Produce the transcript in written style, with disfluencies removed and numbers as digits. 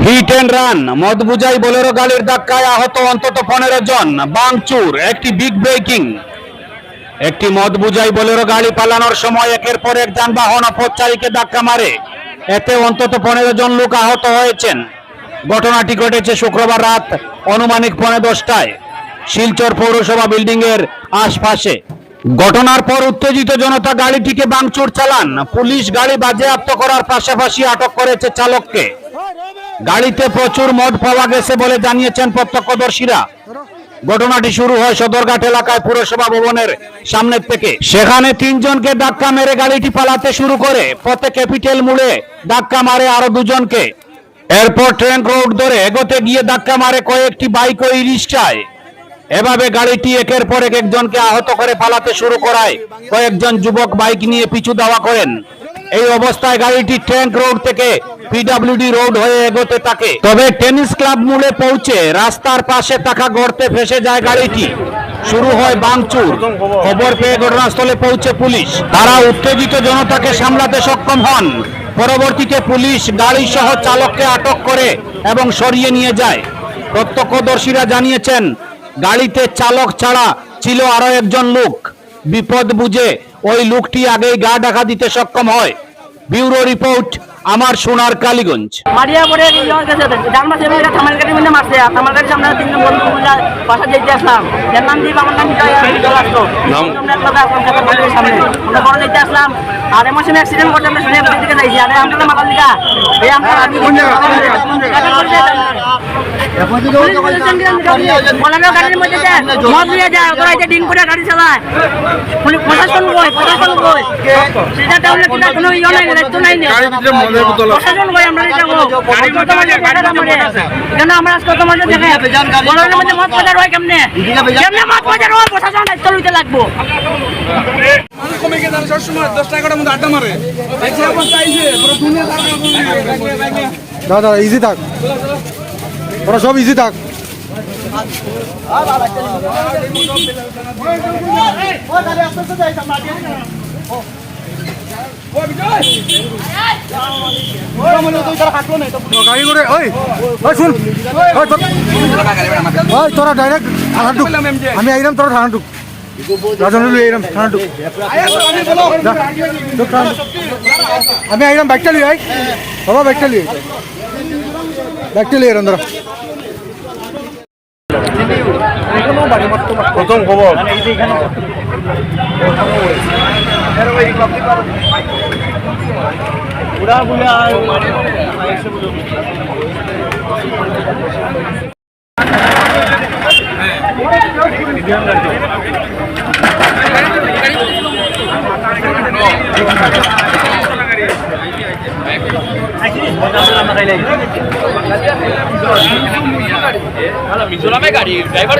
Hit and run, মদ বুঝাই Bolero গাড়ির ধাক্কায় আহত অন্তত 15 জন, ভাঙচুর। একটি বিগ ব্রেকিং। একটি মদ বুঝাই বোলেরো গাড়ি পালানোর সময় একের পর এক যানবাহন ও পথচারীকে ধাক্কা মারে। এতে অন্তত 15 জন লোক আহত হয়েছেন। ঘটনাটি ঘটেছে শুক্রবার রাত আনুমানিক 10:15টায় শিলচর পৌরসভা বিল্ডিং এর আশপাশে। ঘটনার পর উত্তেজিত জনতা গাড়িটিকে ভাঙচুর চালান। পুলিশ গাড়ি বাজেয়াপ্ত করার পাশাপাশি আটক করেছে চালককে। গাড়িতে প্রচুর মদ পাওয়া গেছে বলে জানিয়েছেন প্রত্যক্ষদর্শীরা। ঘটনাটি শুরু হয় সদরঘাট এলাকায় পুরসভা ভবনের সামনে থেকে। সেখানে 3 জনকে ধাক্কা মেরে গাড়িটি পালাতে শুরু করে। পথে ক্যাপিটাল মোড়ে ধাক্কা মারে আরো 2 জনকে। এরপর ট্রেন রোড ধরে এগোতে গিয়ে ধাক্কা মারে কয়েকটি বাইক ও ই-রিকশায়। এভাবে গাড়িটি একের পর এক একজনকে আহত করে পালাতে শুরু করায় কয়েকজন যুবক বাইক নিয়ে পিছু ধাওয়া করেন। এই অবস্থায় গাড়িটি ট্যাঙ্ক রোড থেকে পিডব্লিউডি রোড হয়ে এগোতে থাকে। তবে টেনিস ক্লাব মোড়ে পৌঁছে রাস্তার পাশে থাকা গর্তে ফেসে যায় গাড়িটি। শুরু হয় ভাঙচুর। খবর পেয়ে ঘটনাস্থলে পৌঁছে পুলিশ। তারা উত্তেজিত জনতাকে সামলাতে সক্ষম হন। পরবর্তীতে পুলিশ গাড়ি সহ চালককে আটক করে এবং সরিয়ে নিয়ে যায়। প্রত্যক্ষদর্শীরা জানিয়েছেন গাড়িতে চালক ছাড়া ছিল আরো একজন লোক। বিপদ বুঝে ওই লোকটি আগেই গা ঢাকা দিতে সক্ষম হয়। ব্যুরো রিপোর্ট, আমার সোনার কালীগঞ্জ। মারিয়া পরে ডান মাসে থামাল গাড়ির মধ্যে মারছে। থামাল গাড়ির সামনে 3 জন বন্ধু বাসা যেতে আসলাম। এর নাম দিয়ে আমার নাম আসতো সামনে আমরা বড় যেতে আসলাম। আর এমন সময় অ্যাক্সিডেন্ট করতে আমরা শুনে দিকে যাইছি। আরে আমরা মাথার দিকা এই আমরা গাড়ির মধ্যে মদ নিয়ে যায়, ওরা ডিন করে গাড়ি চালায়। প্রশাসন কই সেটা তাহলে কোনো ইয়ে নাই, দায়িত্ব নাই। প্রশাসন কই আমরা এটা কেন আমরা আজকে তোমাদের দেখে বলার মধ্যে মদ বাজার হয় কেমনে কেমনে মদ বাজার হয়, প্রশাসন দায়িত্ব নিতে লাগবো। মানুষ কমে গিয়ে তারা সবসময় 10 টাকার মধ্যে আড্ডা মারে। দাদা ইজি থাক, ওরা সব ইজি থাক। গাড়ি করে ওই শুন, তোরা ডাইরেক্ট থানা ঢুক। আমি আইলাম, তোরা থানা ঢুক। আমি আইলাম, বাইকটা লিয়ে আই বাবা, বাইকটা লিয়ে এরম। প্রথম খবর মিজোরামে গাড়ি ড্রাইভার